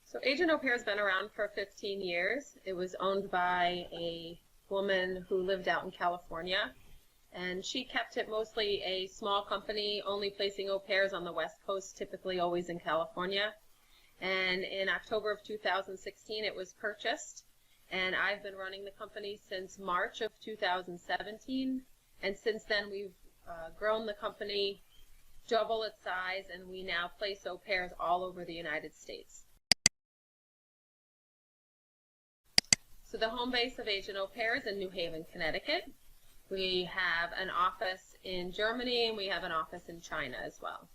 So Agent Au Pair has been around for 15 years. It was owned by a woman who lived out in California, and she kept it mostly a small company, only placing au pairs on the West Coast, typically always in California. And in October of 2016, it was purchased, and I've been running the company since March of 2017, and since then we've grown the company double its size, and we now place au pairs all over the United States. So the home base of Agent Au Pair is in New Haven, Connecticut. We have an office in Germany, and we have an office in China as well.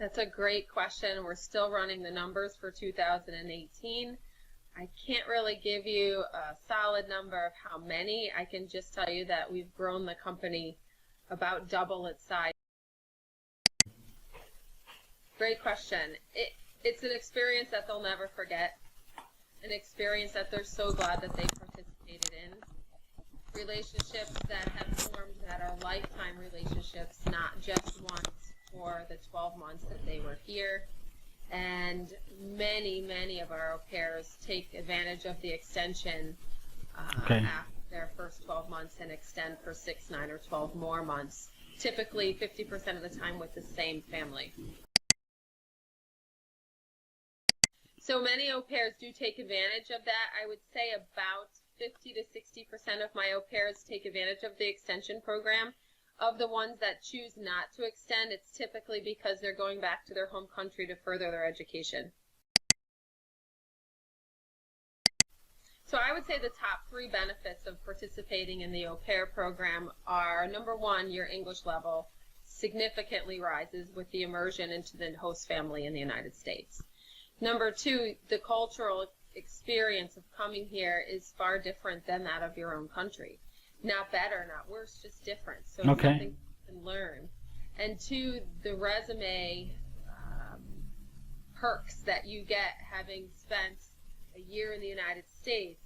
That's a great question. We're still running the numbers for 2018. I can't really give you a solid number of how many. I can just tell you that we've grown the company about double its size. Great question. It's an experience that they'll never forget, an experience that they're so glad that they participated in. Relationships that have formed that are lifetime relationships, not just once for the 12 months that they were here. And many of our au pairs take advantage of the extension after their first 12 months and extend for 6, 9, or 12 more months, typically 50% of the time with the same family. So many au pairs do take advantage of that. I would say about 50 to 60% of my au pairs take advantage of the extension program. Of the ones that choose not to extend, it's typically because they're going back to their home country to further their education. So I would say the top 3 benefits of participating in the au pair program are, number 1, your English level significantly rises with the immersion into the host family in the United States. Number 2, the cultural experience of coming here is far different than that of your own country. Not better, not worse, just different. So it's something you can learn. And 2, the resume perks that you get having spent a year in the United States,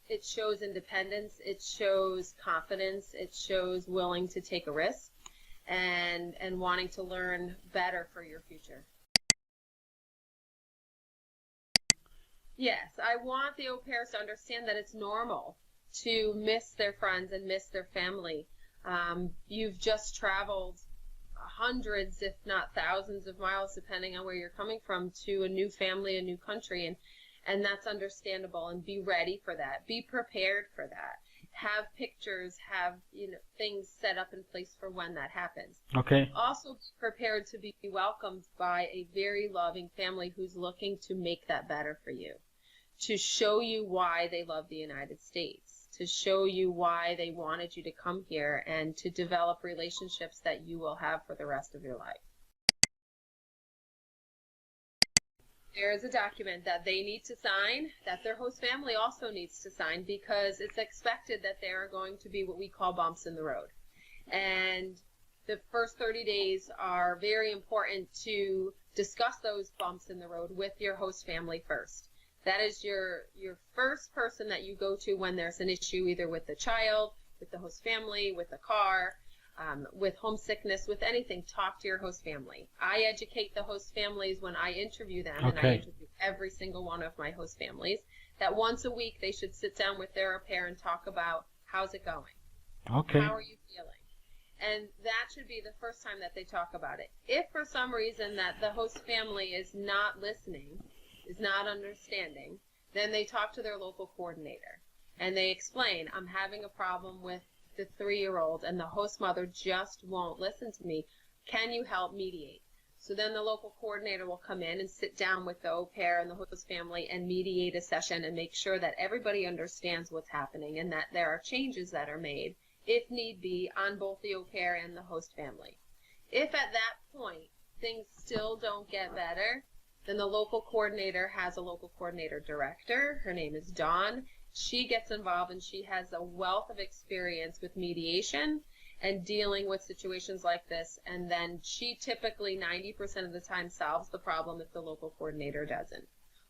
it shows independence, it shows confidence, it shows willing to take a risk, and wanting to learn better for your future. Yes, I want the au pairs to understand that it's normal to miss their friends and miss their family. You've just traveled hundreds, if not thousands of miles, depending on where you're coming from, to a new family, a new country, and that's understandable, and be ready for that. Be prepared for that. Have pictures, have things set up in place for when that happens. Okay. Also be prepared to be welcomed by a very loving family who's looking to make that better for you, to show you why they love the United States, to show you why they wanted you to come here, and to develop relationships that you will have for the rest of your life. There is a document that they need to sign, that their host family also needs to sign, because it's expected that there are going to be what we call bumps in the road. And the first 30 days are very important to discuss those bumps in the road with your host family first. That is your first person that you go to when there's an issue, either with the child, with the host family, with the car, with homesickness, with anything. Talk to your host family. I educate the host families when I interview them, and I interview every single one of my host families, that once a week they should sit down with their au pair and talk about, how's it going? Okay. How are you feeling? And that should be the first time that they talk about it. If for some reason that the host family is not listening, is not understanding, then they talk to their local coordinator, and they explain, I'm having a problem with the 3-year-old, and the host mother just won't listen to me. Can you help mediate? So then the local coordinator will come in and sit down with the au pair and the host family and mediate a session and make sure that everybody understands what's happening, and that there are changes that are made, if need be, on both the au pair and the host family. If at that point things still don't get better, then the local coordinator has a local coordinator director. Her name is Dawn. She gets involved, and she has a wealth of experience with mediation and dealing with situations like this. And then she typically 90% of the time solves the problem if the local coordinator doesn't.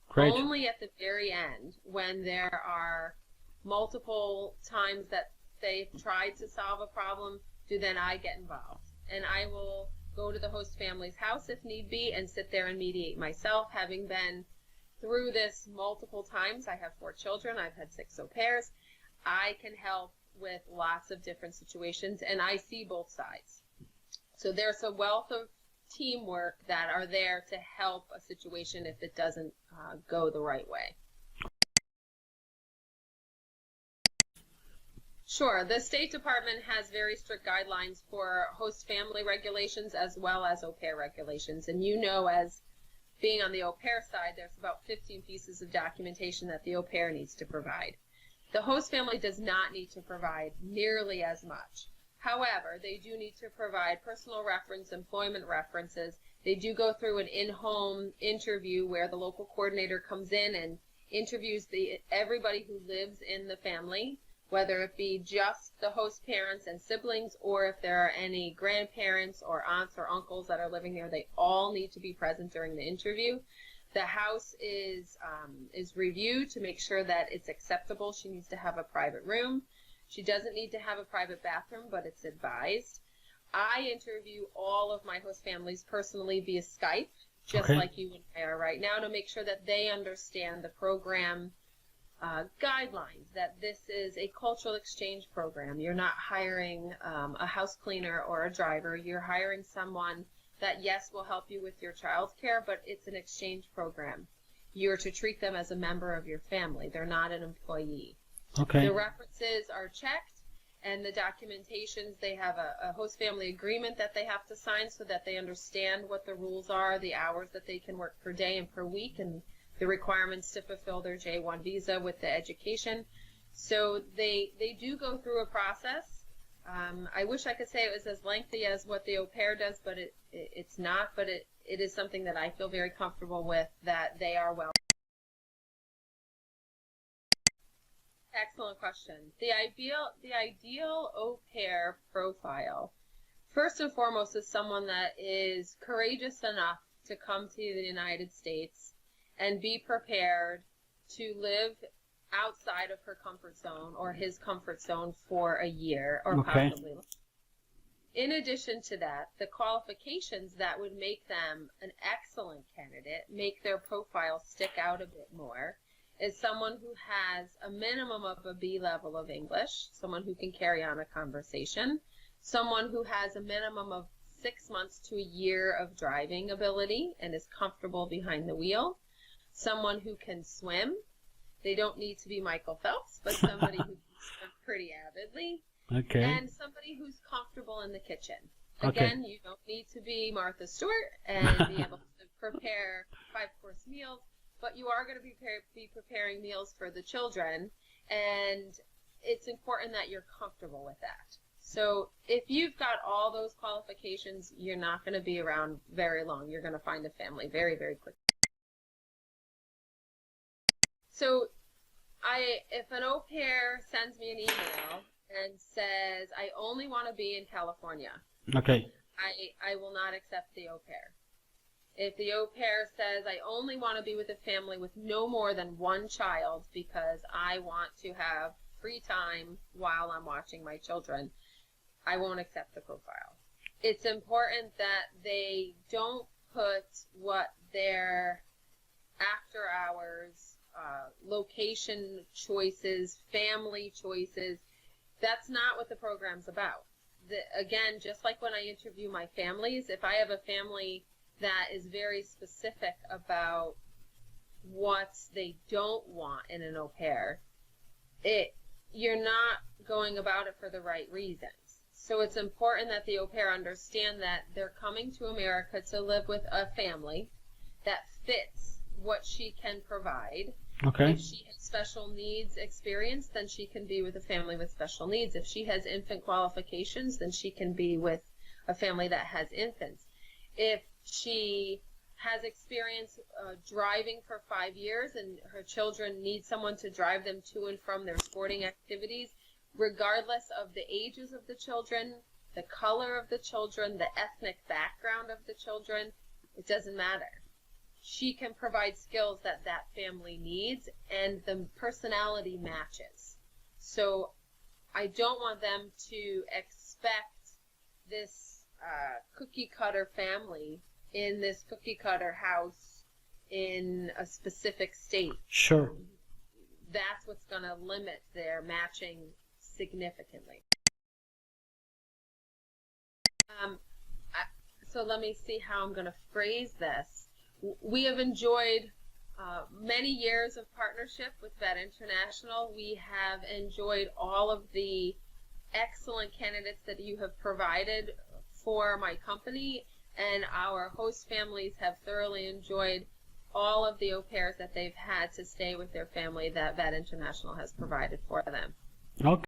Great. Only at the very end, when there are multiple times that they've tried to solve a problem, do then I get involved. And I will go to the host family's house if need be, and sit there and mediate myself, having been through this multiple times. I have 4 children. I've had 6 au pairs. I can help with lots of different situations, and I see both sides. So there's a wealth of teamwork that are there to help a situation if it doesn't go the right way. Sure, the State Department has very strict guidelines for host family regulations as well as au pair regulations. And you know, as being on the au pair side, there's about 15 pieces of documentation that the au pair needs to provide. The host family does not need to provide nearly as much. However, they do need to provide personal reference, employment references. They do go through an in-home interview where the local coordinator comes in and interviews everybody who lives in the family, whether it be just the host parents and siblings, or if there are any grandparents or aunts or uncles that are living there. They all need to be present during the interview. The house is reviewed to make sure that it's acceptable. She needs to have a private room. She doesn't need to have a private bathroom, but it's advised. I interview all of my host families personally via Skype, just like you and I are right now, to make sure that they understand the program guidelines, that this is a cultural exchange program. You're not hiring a house cleaner or a driver. You're hiring someone that, yes, will help you with your child care, but it's an exchange program. You're to treat them as a member of your family. They're not an employee. Okay. The references are checked, and the documentations, they have a host family agreement that they have to sign so that they understand what the rules are, the hours that they can work per day and per week, and the requirements to fulfill their J-1 visa with the education. So they do go through a process. I wish I could say it was as lengthy as what the au pair does, but it's not. But it is something that I feel very comfortable with, that they are well. Excellent question. The ideal au pair profile, first and foremost, is someone that is courageous enough to come to the United States and be prepared to live outside of her comfort zone or his comfort zone for a year or possibly less. In addition to that, the qualifications that would make them an excellent candidate, make their profile stick out a bit more, is someone who has a minimum of a B level of English, someone who can carry on a conversation, someone who has a minimum of 6 months to a year of driving ability and is comfortable behind the wheel, someone who can swim. They don't need to be Michael Phelps, but somebody who can swim pretty avidly. Okay. And somebody who's comfortable in the kitchen. Again, you don't need to be Martha Stewart and be able to prepare 5-course meals, but you are going to be preparing meals for the children, and it's important that you're comfortable with that. So if you've got all those qualifications, you're not going to be around very long. You're going to find a family very, very quickly. So if an au pair sends me an email and says, I only want to be in California, I will not accept the au pair. If the au pair says, I only want to be with a family with no more than 1 child because I want to have free time while I'm watching my children, I won't accept the profile. It's important that they don't put what their after hours, location choices, family choices, that's not what the program's about. Again, just like when I interview my families, if I have a family that is very specific about what they don't want in an au pair, you're not going about it for the right reasons. So it's important that the au pair understand that they're coming to America to live with a family that fits what she can provide. If she has special needs experience, then she can be with a family with special needs. If she has infant qualifications, then she can be with a family that has infants. If she has experience driving for 5 years and her children need someone to drive them to and from their sporting activities, regardless of the ages of the children, the color of the children, the ethnic background of the children, it doesn't matter. She can provide skills that that family needs, and the personality matches. So I don't want them to expect this cookie cutter family in this cookie cutter house in a specific state. Sure. That's what's going to limit their matching significantly. So let me see how I'm going to phrase this. We have enjoyed many years of partnership with Vet International. We have enjoyed all of the excellent candidates that you have provided for my company, and our host families have thoroughly enjoyed all of the au pairs that they've had to stay with their family that Vet International has provided for them. Okay.